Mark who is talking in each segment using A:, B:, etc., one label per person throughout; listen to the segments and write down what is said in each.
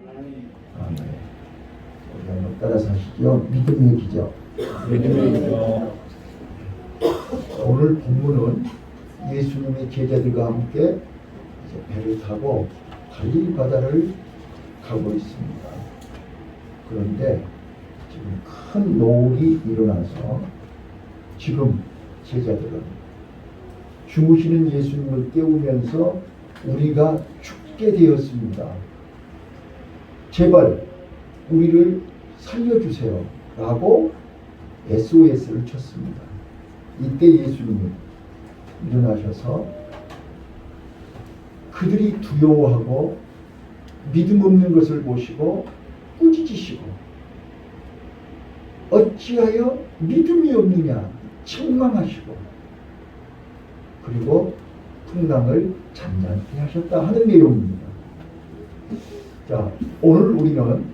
A: 아멘. 우리 한번 따라서 하시죠. 믿음의 기적. 오늘 본문은 예수님의 제자들과 함께 이제 배를 타고 갈릴리 바다를 가고 있습니다. 그런데 지금 큰 노을이 일어나서 지금 제자들은 주무시는 예수님을 깨우면서 우리가 죽게 되었습니다. 제발 우리를 살려주세요 라고 SOS를 쳤습니다. 이때 예수님이 일어나셔서 그들이 두려워하고 믿음 없는 것을 보시고 꾸짖으시고 어찌하여 믿음이 없느냐 책망하시고 그리고 풍랑을 잔잔케 하셨다 하는 내용입니다. 자, 오늘 우리는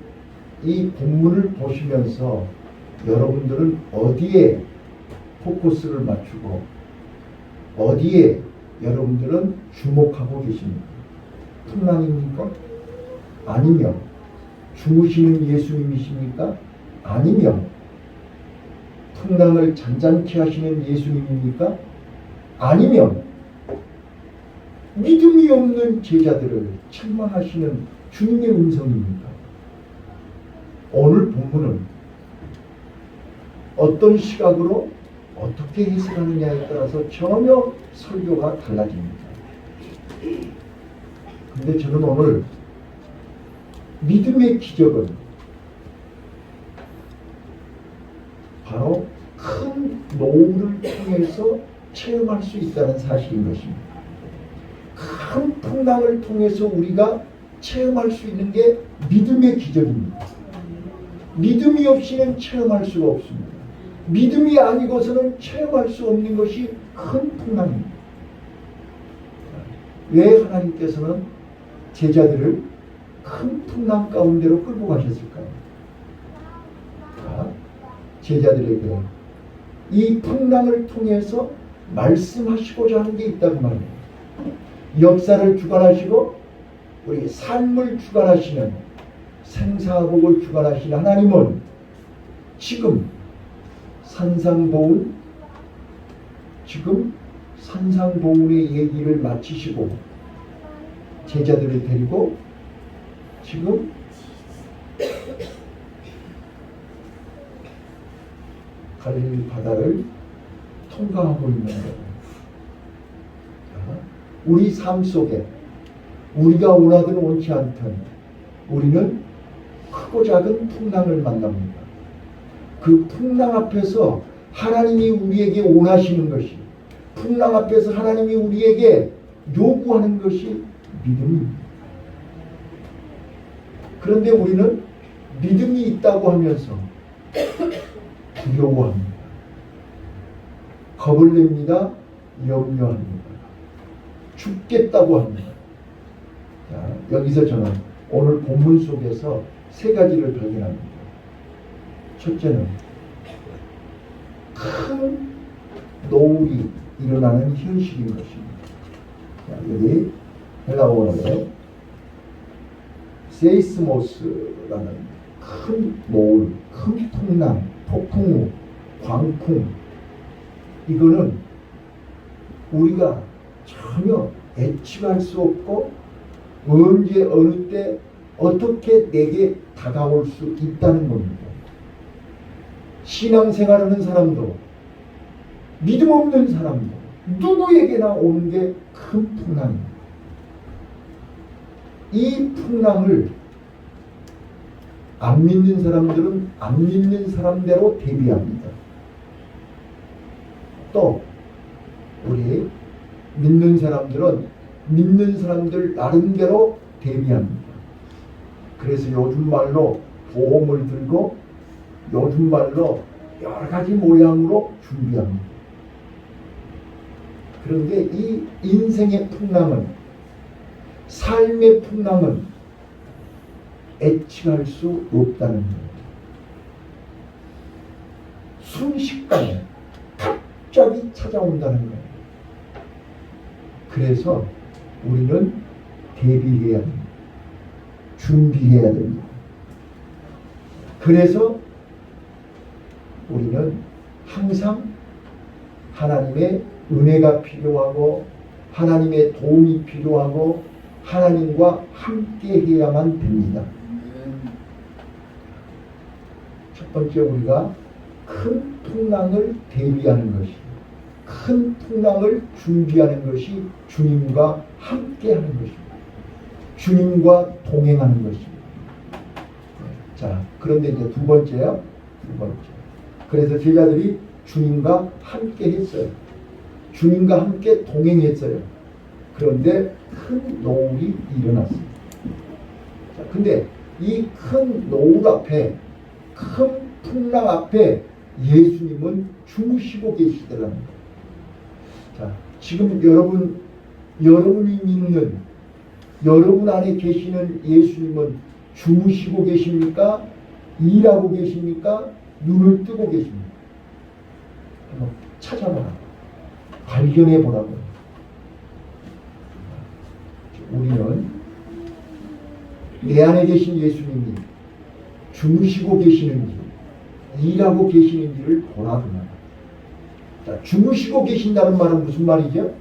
A: 이 본문을 보시면서 여러분들은 어디에 포커스를 맞추고 어디에 여러분들은 주목하고 계십니까? 풍랑입니까? 아니면 주무시는 예수님이십니까? 아니면 풍랑을 잔잔케 하시는 예수님입니까? 아니면 믿음이 없는 제자들을 책망하시는 주님의 음성입니까? 오늘 본문은 어떤 시각으로 어떻게 해석하느냐에 따라서 전혀 설교가 달라집니다. 근데 저는 오늘 믿음의 기적은 바로 큰 노을을 통해서 체험할 수 있다는 사실인 것입니다. 큰 풍랑을 통해서 우리가 체험할 수 있는 게 믿음의 기적입니다. 믿음이 없이는 체험할 수가 없습니다. 믿음이 아니고서는 체험할 수 없는 것이 큰 풍랑입니다. 왜 하나님께서는 제자들을 큰 풍랑 가운데로 끌고 가셨을까요? 제자들에게 이 풍랑을 통해서 말씀하시고자 하는 게 있다고 말입니다. 역사를 주관하시고 우리 삶을 주관하시는 생사복을 주관하시는 하나님은 지금 산상보훈의 얘기를 마치시고 제자들을 데리고 지금 갈릴리 바다를 통과하고 있는 거예요. 우리 삶 속에 우리가 원하든 원치 않든 우리는 크고 작은 풍랑을 만납니다. 그 풍랑 앞에서 하나님이 우리에게 원하시는 것이, 풍랑 앞에서 하나님이 우리에게 요구하는 것이 믿음입니다. 그런데 우리는 믿음이 있다고 하면서 두려워합니다. 겁을 냅니다. 염려합니다. 죽겠다고 합니다. 자, 여기서 저는 오늘 본문 속에서 세 가지를 발견합니다. 첫째는 큰 노을이 일어나는 현실인 것입니다. 자, 여기 헬라어로 세이스모스라는 큰 노을, 큰 풍랑, 폭풍우, 광풍, 이거는 우리가 전혀 예측할 수 없고 언제 어느 때 어떻게 내게 다가올 수 있다는 겁니다. 신앙생활하는 사람도 믿음 없는 사람도 누구에게나 오는 게 큰 풍랑입니다. 이 풍랑을 안 믿는 사람들은 안 믿는 사람대로 대비합니다. 또 우리 믿는 사람들은 믿는 사람들 나름대로 대비합니다. 그래서 요즘 말로 보험을 들고 요즘 말로 여러 가지 모양으로 준비합니다. 그런데 이 인생의 풍랑은, 삶의 풍랑은 예측할 수 없다는 거예요. 순식간에 갑자기 찾아온다는 거예요. 그래서 우리는 대비해야 합니다. 준비해야 됩니다. 그래서 우리는 항상 하나님의 은혜가 필요하고 하나님의 도움이 필요하고 하나님과 함께 해야만 됩니다. 첫 번째, 우리가 큰 풍랑을 대비하는 것이, 큰 풍랑을 준비하는 것이 주님과 함께 하는 것입니다. 주님과 동행하는 것입니다. 자, 그런데 이제 두 번째요. 그래서 제자들이 주님과 함께 했어요. 주님과 함께 동행했어요. 그런데 큰 노을이 일어났습니다. 자, 근데 이 큰 노을 앞에, 큰 풍랑 앞에 예수님은 주무시고 계시더라는 거예요. 자, 지금 여러분이 믿는, 여러분 안에 계시는 예수님은 주무시고 계십니까? 일하고 계십니까? 눈을 뜨고 계십니까? 한번 찾아보라. 발견해 보라고. 우리는 내 안에 계신 예수님이 주무시고 계시는지 일하고 계시는지를 보라. 자, 주무시고 계신다는 말은 무슨 말이죠?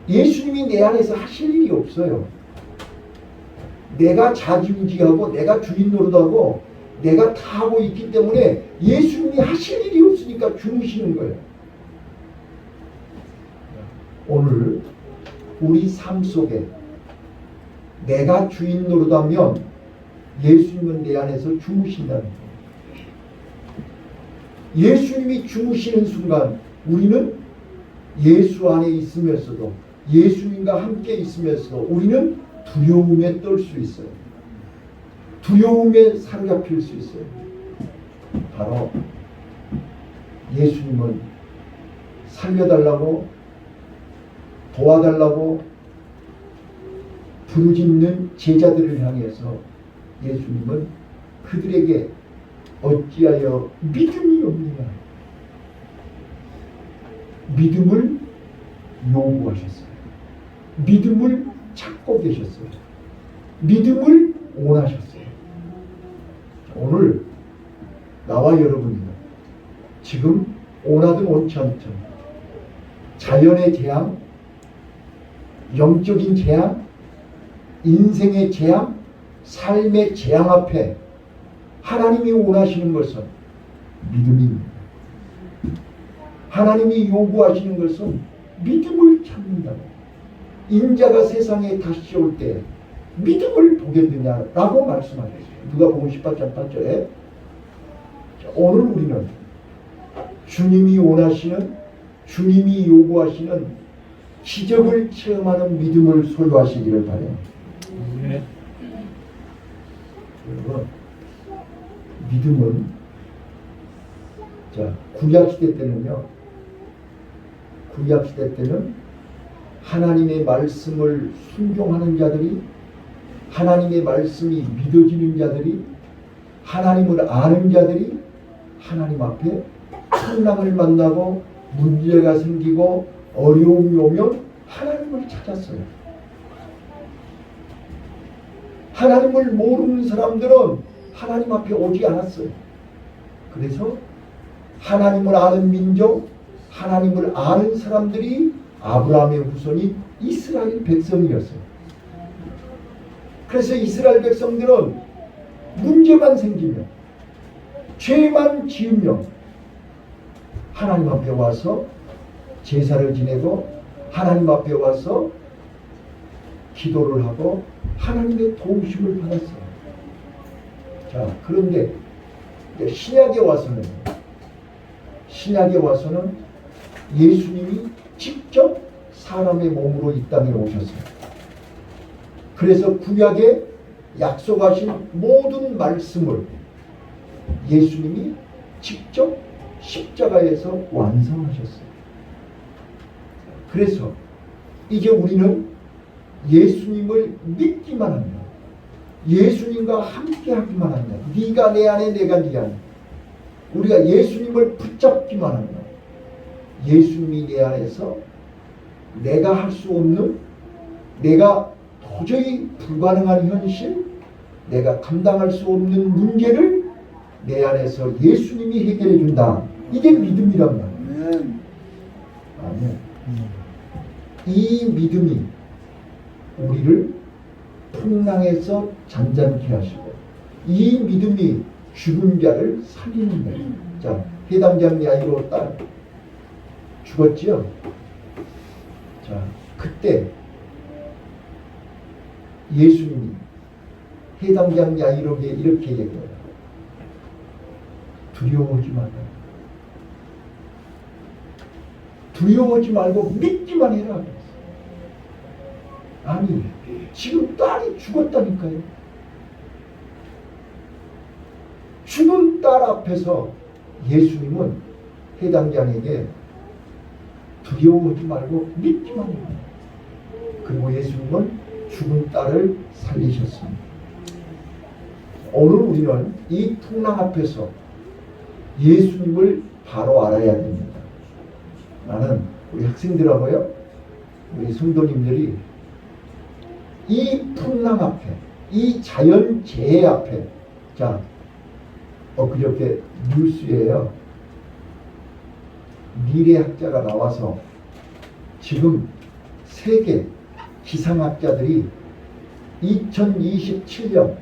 A: 예수님이 내 안에서 하실 일이 없어요. 내가 자지우지하고 내가 주인 노릇하고 내가 다 하고 있기 때문에 예수님이 하실 일이 없으니까 주무시는 거예요. 오늘 우리 삶 속에 내가 주인 노릇하면 예수님은 내 안에서 주무신다는 거예요. 예수님이 주무시는 순간 우리는 예수 안에 있으면서도, 예수님과 함께 있으면서도 우리는 두려움에 떨 수 있어요. 두려움에 사로잡힐 수 있어요. 바로 예수님은 살려달라고, 도와달라고 부르짖는 제자들을 향해서 예수님은 그들에게 어찌하여 믿음이 없느냐, 믿음을 요구하셨어요. 믿음을 찾고 계셨어요. 믿음을 원하셨어요. 오늘 나와 여러분이요, 지금 원하든 원치 않든 자연의 재앙, 영적인 재앙, 인생의 재앙, 삶의 재앙 앞에 하나님이 원하시는 것은 믿음입니다. 하나님이 요구하시는 것은 믿음을 찾는다. 인자가 세상에 다시 올 때 믿음을 보겠느냐라고 말씀하셨어요. 누가복음 18장 8절에. 오늘 우리는 주님이 원하시는, 주님이 요구하시는 기적을 체험하는 믿음을 소유하시기를 바라요. 여러분, 믿음은, 자, 구약시대 때는요, 구약시대 때는 하나님의 말씀을 순종하는 자들이, 하나님의 말씀이 믿어지는 자들이, 하나님을 아는 자들이 하나님 앞에 풍랑을 만나고 문제가 생기고 어려움이 오면 하나님을 찾았어요. 하나님을 모르는 사람들은 하나님 앞에 오지 않았어요. 그래서 하나님을 아는 민족, 하나님을 아는 사람들이 아브라함의 후손이 이스라엘 백성이었어요. 그래서 이스라엘 백성들은 문제만 생기면, 죄만 지으면 하나님 앞에 와서 제사를 지내고 하나님 앞에 와서 기도를 하고 하나님의 도우심을 받았어요. 자, 그런데 신약에 와서는 예수님이 직접 사람의 몸으로 이 땅에 오셨어요. 그래서 구약에 약속하신 모든 말씀을 예수님이 직접 십자가에서 완성하셨어요. 그래서 이제 우리는 예수님을 믿기만 합니다. 예수님과 함께 하기만 합니다. 네가 내 안에, 내가 네 안에. 우리가 예수님을 붙잡기만 합니다. 예수님이 내 안에서 내가 할 수 없는, 내가 도저히 불가능한 현실, 내가 감당할 수 없는 문제를 내 안에서 예수님이 해결해 준다. 이게 믿음이란 말이에요. 아멘. 이 믿음이 우리를 풍랑에서 잠잠케 하시고, 이 믿음이 죽은 자를 살리는 거예요. 자, 해당장 야이로 딸 죽었지요? 자, 그때 예수님이 해당장 야이로에게 이렇게 얘기해요. 두려워하지 말라. 두려워하지 말고 믿기만 해라. 아니, 지금 딸이 죽었다니까요. 죽은 딸 앞에서 예수님은 해당장에게 두려워하지 말고 믿기만 해라. 그리고 예수님은 죽은 딸을 살리셨습니다. 오늘 우리는 이 풍랑 앞에서 예수님을 바로 알아야 됩니다. 나는 우리 학생들하고요, 우리 성도님들이 이 풍랑 앞에, 이 자연재해 앞에, 자, 그저께 뉴스에요, 미래학자가 나와서 지금 세계 기상학자들이 2027년이면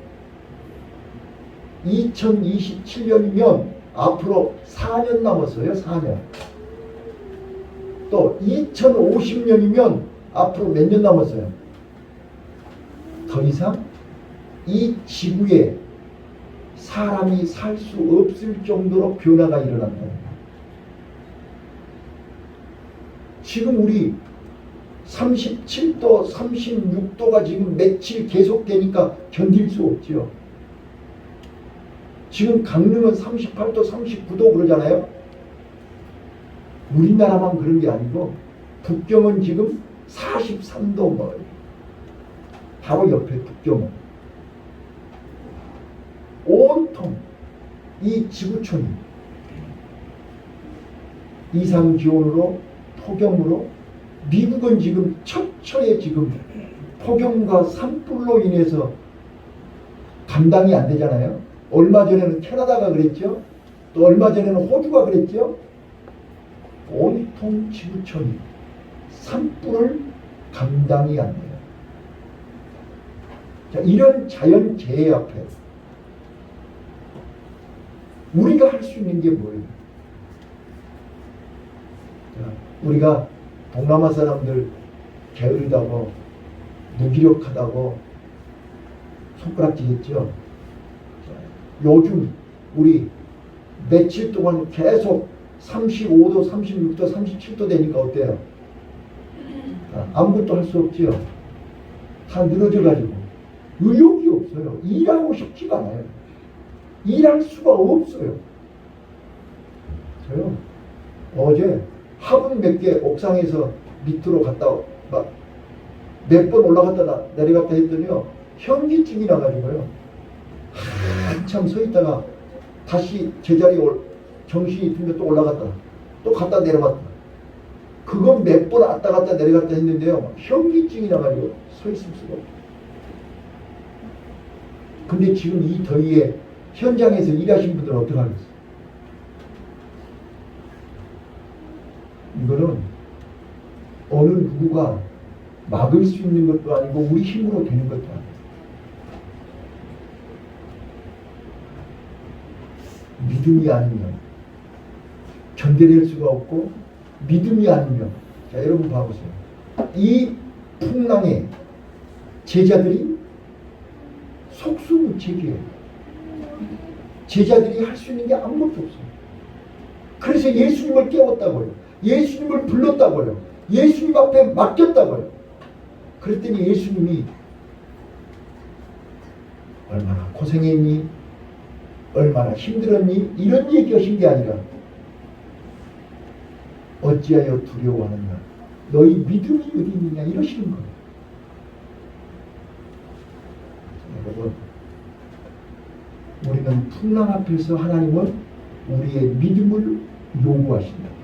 A: 앞으로 4년 남았어요. 4년. 또 2050년이면 앞으로 몇 년 남았어요. 더 이상 이 지구에 사람이 살 수 없을 정도로 변화가 일어난다. 지금 우리 37도, 36도가 지금 며칠 계속되니까 견딜 수 없죠. 지금 강릉은 38도, 39도 그러잖아요. 우리나라만 그런 게 아니고 북경은 지금 43도 뭐 바로 옆에 북경은 온통 이 지구촌이 이상 기온으로 폭염으로 미국은 지금 처처에 지금 폭염과 산불로 인해서 감당이 안 되잖아요. 얼마 전에는 캐나다가 그랬죠. 또 얼마 전에는 호주가 그랬죠. 온통 지구촌이 산불을 감당이 안 돼요. 자, 이런 자연재해 앞에 우리가 할 수 있는 게 뭐예요? 자, 우리가 동남아 사람들 게으르다고 무기력하다고 손가락질했죠. 요즘 우리 며칠 동안 계속 35도, 36도, 37도 되니까 어때요? 아무것도 할 수 없지요. 다 늘어져가지고 의욕이 없어요. 일하고 싶지가 않아요. 일할 수가 없어요. 저요 어제 화분 몇 개 옥상에서 밑으로 갔다 몇 번 올라갔다 내려갔다 했더니요, 현기증이 나가지고요, 한참 서 있다가 다시 제자리에 정신이 들면 또 올라갔다 또 갔다 내려갔다, 그건 몇 번 왔다 갔다 내려갔다 했는데요, 현기증이 나가지고 서 있을 수가 없어요. 근데 지금 이 더위에 현장에서 일하신 분들은 어떻게 하겠어요? 이거는 어느 누구가 막을 수 있는 것도 아니고 우리 힘으로 되는 것도 아니에요. 믿음이 아니면 견뎌낼 수가 없고, 믿음이 아니면, 자, 여러분 봐보세요. 이 풍랑에 제자들이 속수무책이에요. 제자들이 할 수 있는 게 아무것도 없어요. 그래서 예수님을 깨웠다고요. 예수님을 불렀다고요. 예수님 앞에 맡겼다고요. 그랬더니 예수님이 얼마나 고생했니? 얼마나 힘들었니? 이런 얘기하신 게 아니라 어찌하여 두려워하느냐? 너희 믿음이 어디 있느냐? 이러시는 거예요. 여러분, 우리는 풍랑 앞에서 하나님은 우리의 믿음을 요구하신다.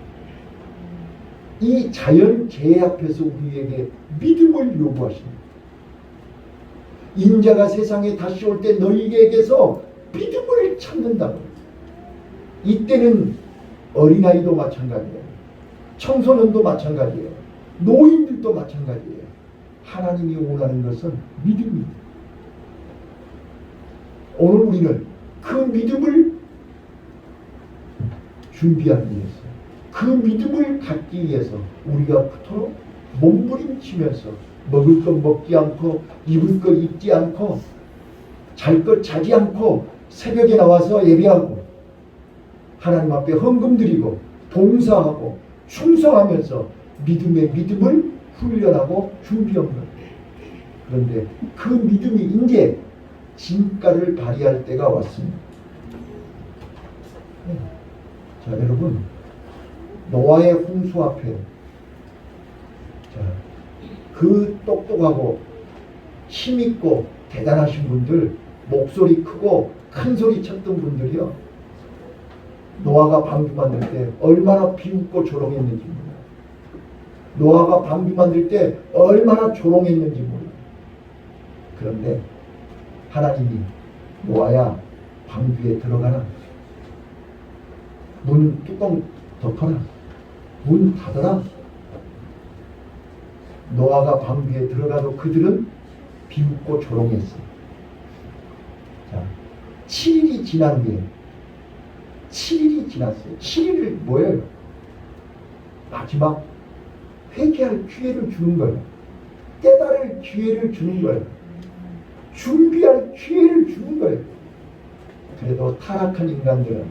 A: 이 자연재해 앞에서 우리에게 믿음을 요구하십니다. 인자가 세상에 다시 올 때 너희에게서 믿음을 찾는다고. 이때는 어린아이도 마찬가지예요. 청소년도 마찬가지예요. 노인들도 마찬가지예요. 하나님이 원하는 것은 믿음입니다. 오늘 우리는 그 믿음을 준비하기 위해서, 그 믿음을 갖기 위해서 우리가 그토록 몸부림치면서 먹을 것 먹지 않고 입을 것 입지 않고 잘 것 자지 않고 새벽에 나와서 예배하고 하나님 앞에 헌금 드리고 봉사하고 충성하면서 믿음의 믿음을 훈련하고 준비한 거예요. 그런데 그 믿음이 이제 진가를 발휘할 때가 왔습니다. 자, 여러분, 노아의 홍수 앞에 자, 그 똑똑하고 힘있고 대단하신 분들, 목소리 크고 큰 소리 쳤던 분들이요, 노아가 방주 만들 때 얼마나 비웃고 조롱했는지 몰라요. 노아가 방주 만들 때 얼마나 조롱했는지 몰라요. 그런데 하나님이 노아야 방주에 들어가라, 문 뚜껑 덮어라, 문 닫아라. 노아가 방주에 들어가도 그들은 비웃고 조롱했어요. 자, 7일이 지난 뒤에 7일이 지났어요. 7일을 뭐예요? 마지막 회개할 기회를 주는 거예요. 깨달을 기회를 주는 거예요. 준비할 기회를 주는 거예요. 그래도 타락한 인간들은,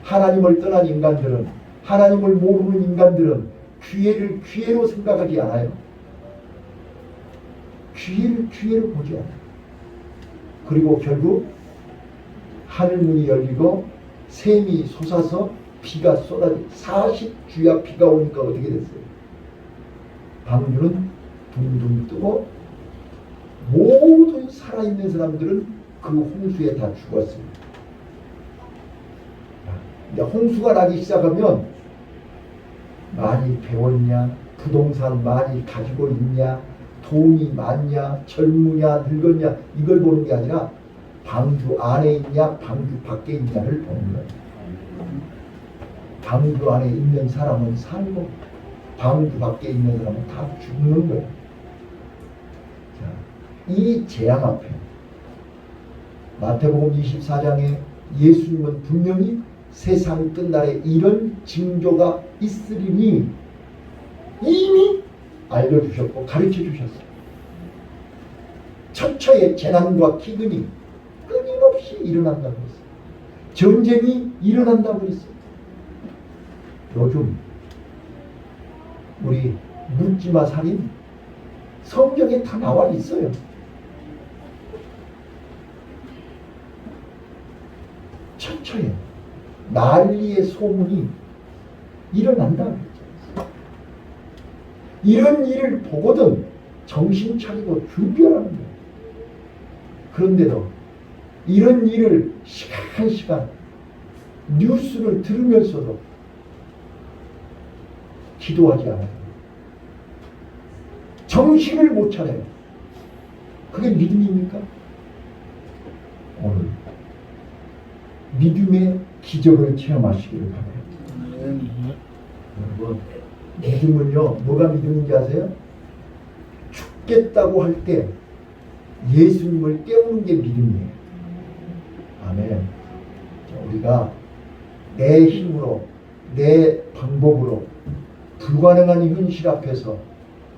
A: 하나님을 떠난 인간들은, 하나님을 모르는 인간들은 기회를 기회로 생각하지 않아요. 기회를 기회로 보지 않아요. 그리고 결국 하늘문이 열리고 샘이 솟아서 비가 쏟아져 40주야 비가 오니까 어떻게 됐어요? 방주는 둥둥 뜨고 모든 살아있는 사람들은 그 홍수에 다 죽었어요. 이제 홍수가 나기 시작하면 많이 배웠냐, 부동산 많이 가지고 있냐, 돈이 많냐, 젊으냐, 늙었냐, 이걸 보는 게 아니라 방주 안에 있냐, 방주 밖에 있냐를 보는 거예요. 방주 안에 있는 사람은 살고 방주 밖에 있는 사람은 다 죽는 거예요. 자, 이 재앙 앞에 마태복음 24장에 예수님은 분명히 세상 끝날에 이런 징조가 있으리니 이미 알려주셨고 가르쳐주셨어요. 처처의 재난과 기근이 끊임없이 일어난다고 했어요. 전쟁이 일어난다고 했어요. 요즘 우리 묻지마 살인 성경에 다 나와 있어요. 처처에 난리의 소문이 일어난다고 했죠. 이런 일을 보거든 정신 차리고 준비하라는 거예요. 그런데도 이런 일을 시간 뉴스를 들으면서도 기도하지 않아요. 정신을 못 차려요. 그게 믿음입니까? 오늘 믿음의 기적을 체험하시기를 바랍니다. 여러분, 믿음은요, 뭐가 믿음인지 아세요? 죽겠다고 할 때 예수님을 깨우는 게 믿음이에요. 아멘. 우리가 내 힘으로, 내 방법으로 불가능한 현실 앞에서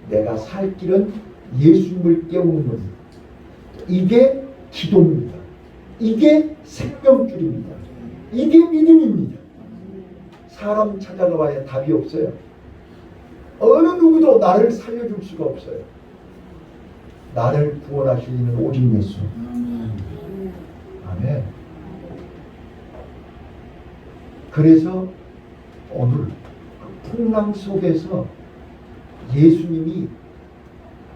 A: 내가 살 길은 예수님을 깨우는 겁니다. 이게 기도입니다. 이게 생명줄입니다. 이게 믿음입니다. 사람 찾아가 봐야 답이 없어요. 어느 누구도 나를 살려줄 수가 없어요. 나를 구원하시는 오직 예수. 아멘. 그래서 오늘 풍랑 속에서 예수님이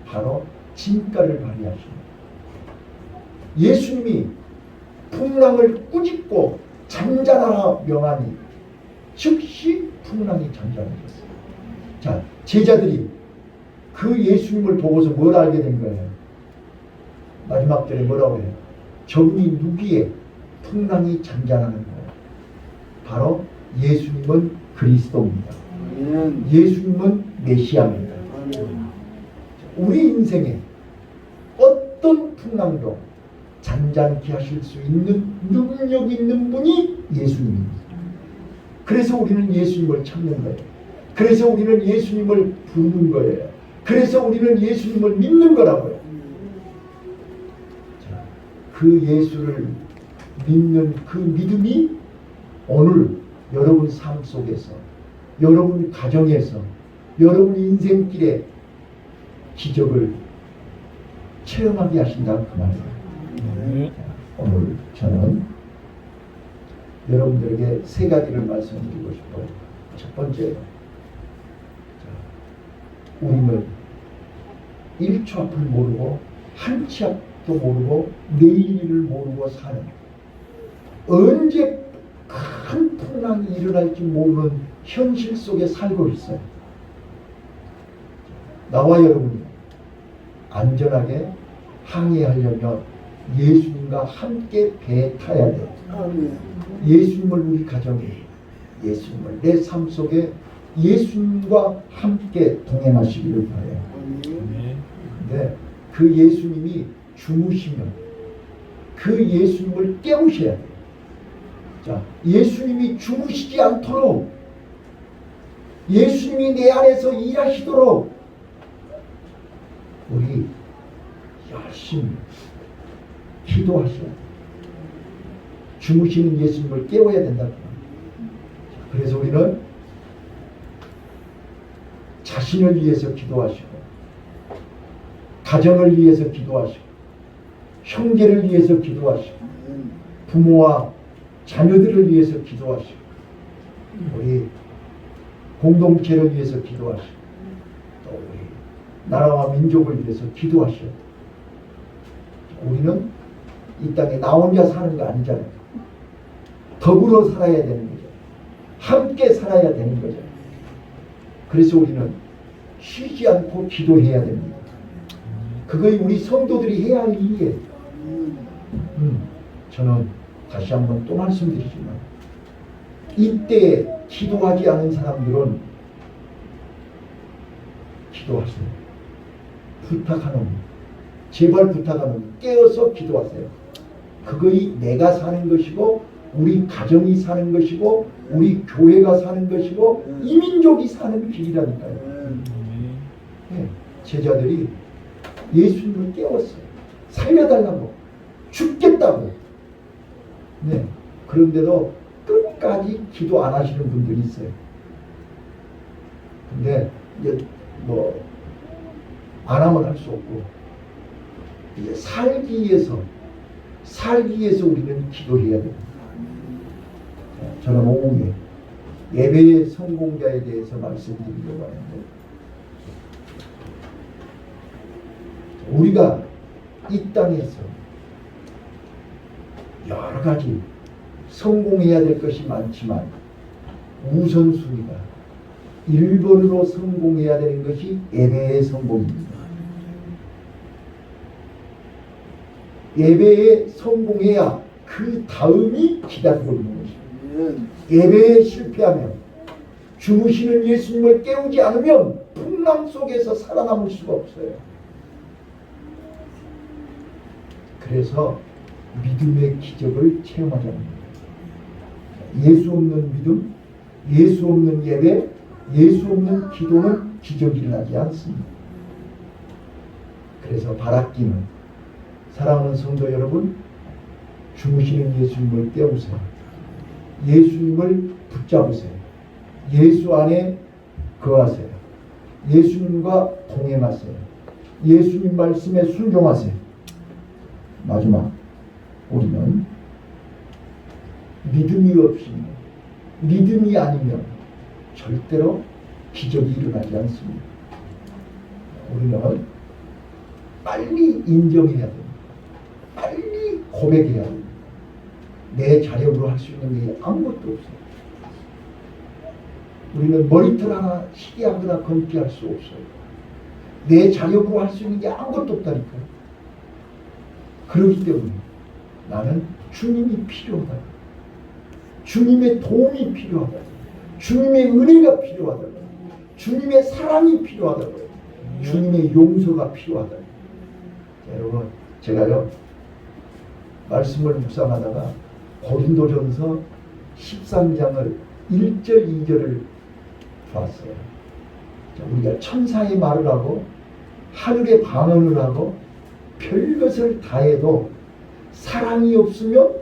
A: 바로 진가를 발휘하십니다. 예수님이 풍랑을 꾸짖고 잠자라 명하니 즉시 풍랑이 잠잠해졌어요. 자, 제자들이 그 예수님을 보고서 뭘 알게 된 거예요? 마지막 절에 뭐라고 해요? 저분이 누구의 풍랑이 잔잔하는 거예요. 바로 예수님은 그리스도입니다. 예수님은 메시아입니다. 우리 인생에 어떤 풍랑도 잔잔케 하실 수 있는 능력 있는 분이 예수님입니다. 그래서 우리는 예수님을 찾는 거예요. 그래서 우리는 예수님을 부르는 거예요. 그래서 우리는 예수님을 믿는 거라고요. 자, 그 예수를 믿는 그 믿음이 오늘 여러분 삶 속에서, 여러분 가정에서, 여러분 인생길에 기적을 체험하게 하신다 그 말이에요. 오늘 저는 여러분들에게 세 가지를 말씀드리고 싶어요. 첫 번째, 우리는 1초 앞을 모르고 한치 앞도 모르고 내일 일을 모르고 사는, 언제 큰 풍랑이 일어날지 모르는 현실 속에 살고 있어요. 나와 여러분이 안전하게 항해하려면 예수님과 함께 배에 타야 돼요. 예수님을 우리 가정에, 예수님을 내 삶 속에 예수님과 함께 동행하시기를 바라요. 근데 그 예수님이 주무시면 그 예수님을 깨우셔야 돼요. 자, 예수님이 주무시지 않도록, 예수님이 내 안에서 일하시도록 우리 열심히 기도하셔야 돼요. 주무시는 예수님을 깨워야 된다. 그래서 우리는 자신을 위해서 기도하시고, 가정을 위해서 기도하시고, 형제를 위해서 기도하시고, 부모와 자녀들을 위해서 기도하시고, 우리 공동체를 위해서 기도하시고, 또 우리 나라와 민족을 위해서 기도하셔야 돼요. 우리는 이 땅에 나 혼자 사는 거 아니잖아요. 더불어 살아야 되는 거죠. 함께 살아야 되는 거죠. 그래서 우리는 쉬지 않고 기도해야 됩니다. 그거이 우리 성도들이 해야 할 일이에요. 저는 다시 한번 또 말씀드리지만, 이때 기도하지 않은 사람들은 기도하세요. 부탁하는, 제발 부탁하는, 깨어서 기도하세요. 그거이 내가 사는 것이고, 우리 가정이 사는 것이고, 우리 교회가 사는 것이고, 이 민족이 사는 길이라니까요. 네, 제자들이 예수님을 깨웠어요. 살려달라고, 죽겠다고. 네, 그런데도 끝까지 기도 안 하시는 분들이 있어요. 근데 이제 안 하면 할 수 없고, 이제 살기 위해서 우리는 기도해야 됩니다. 저는 오후에 예배의 성공자에 대해서 말씀드리려고 하는데, 우리가 이 땅에서 여러 가지 성공해야 될 것이 많지만 우선순위가 1번으로 성공해야 되는 것이 예배의 성공입니다. 예배에 성공해야 그 다음이 기다리고 있는 것입니다. 예배에 실패하면, 주무시는 예수님을 깨우지 않으면 풍랑 속에서 살아남을 수가 없어요. 그래서 믿음의 기적을 체험하자는 거예요. 예수 없는 믿음, 예수 없는 예배, 예수 없는 기도는 기적이 일어나지 않습니다. 그래서 바라기는, 사랑하는 성도 여러분, 주무시는 예수님을 깨우세요. 예수님을 붙잡으세요. 예수 안에 거하세요. 예수님과 동행하세요. 예수님 말씀에 순종하세요. 마지막, 우리는 믿음이 없으면, 믿음이 아니면 절대로 기적이 일어나지 않습니다. 우리는 빨리 인정해야 됩니다. 빨리 고백해야 됩니다. 내 자력으로 할 수 있는 게 아무것도 없어요. 우리는 머리털 하나 시기하거나 검기 할 수 없어요. 내 자력으로 할 수 있는 게 아무것도 없다니까요. 그렇기 때문에 나는 주님이 필요하다. 주님의 도움이 필요하다. 주님의 은혜가 필요하다. 주님의 사랑이 필요하다. 주님의 용서가 필요하다. 여러분, 제가요 말씀을 묵상하다가 고린도전서 13장을 1절 2절을 봤어요. 우리가 천사의 말을 하고 하늘의 방언을 하고 별것을 다해도 사랑이 없으면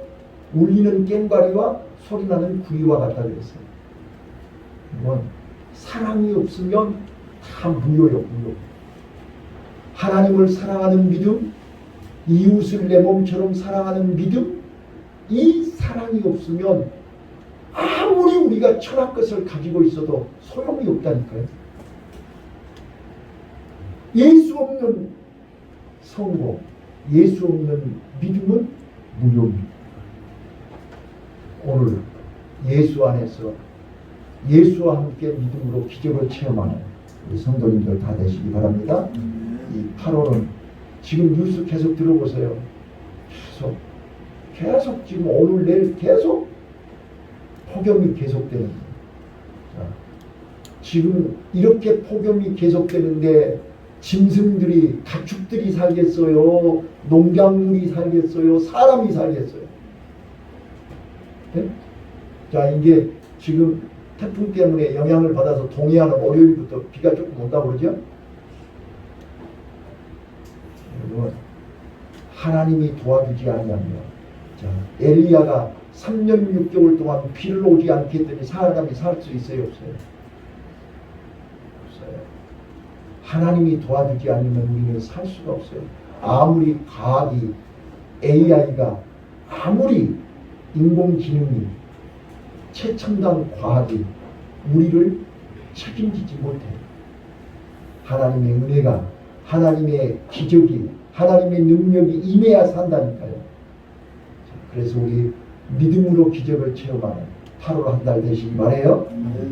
A: 울리는 꽹과리와 소리나는 구리와 같다 그랬어요. 이건 사랑이 없으면 다 무효요, 무효. 하나님을 사랑하는 믿음, 이웃을 내 몸처럼 사랑하는 믿음, 이 사랑이 없으면 아무리 우리가 천한 것을 가지고 있어도 소용이 없다니까요. 예수 없는 성공, 예수 없는 믿음은 무효입니다. 오늘 예수 안에서 예수와 함께 믿음으로 기적을 체험하는 우리 성도님들 다 되시기 바랍니다. 이 8월은 지금 뉴스 계속 들어보세요. 계속 지금 오늘 내일 계속 폭염이 계속되는 거예요. 지금 이렇게 폭염이 계속되는데 짐승들이, 가축들이 살겠어요? 농작물이 살겠어요? 사람이 살겠어요? 네? 자, 이게 지금 태풍 때문에 영향을 받아서 동해안은 월요일부터 비가 조금 온다고 그러죠? 여러분, 하나님이 도와주지 아니하며, 자, 엘리야가 3년 6개월 동안 비를 오지 않게 했더니 사람이 살 수 있어요, 없어요? 없어요. 하나님이 도와주지 않으면 우리는 살 수가 없어요. 아무리 과학이, AI가, 아무리 인공지능이, 최첨단 과학이 우리를 책임지지 못해요. 하나님의 은혜가, 하나님의 기적이, 하나님의 능력이 임해야 산다니까요. 그래서 우리 믿음으로 기적을 체험하는 8월 한 달 되시기 바라요.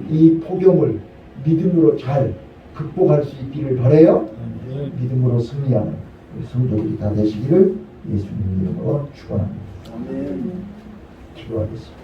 A: 이 폭염을 믿음으로 잘 극복할 수 있기를 바라요. 믿음으로 승리하는 우리 성도들이 다 되시기를 예수님 이름으로 축원합니다. 기도하겠습니다.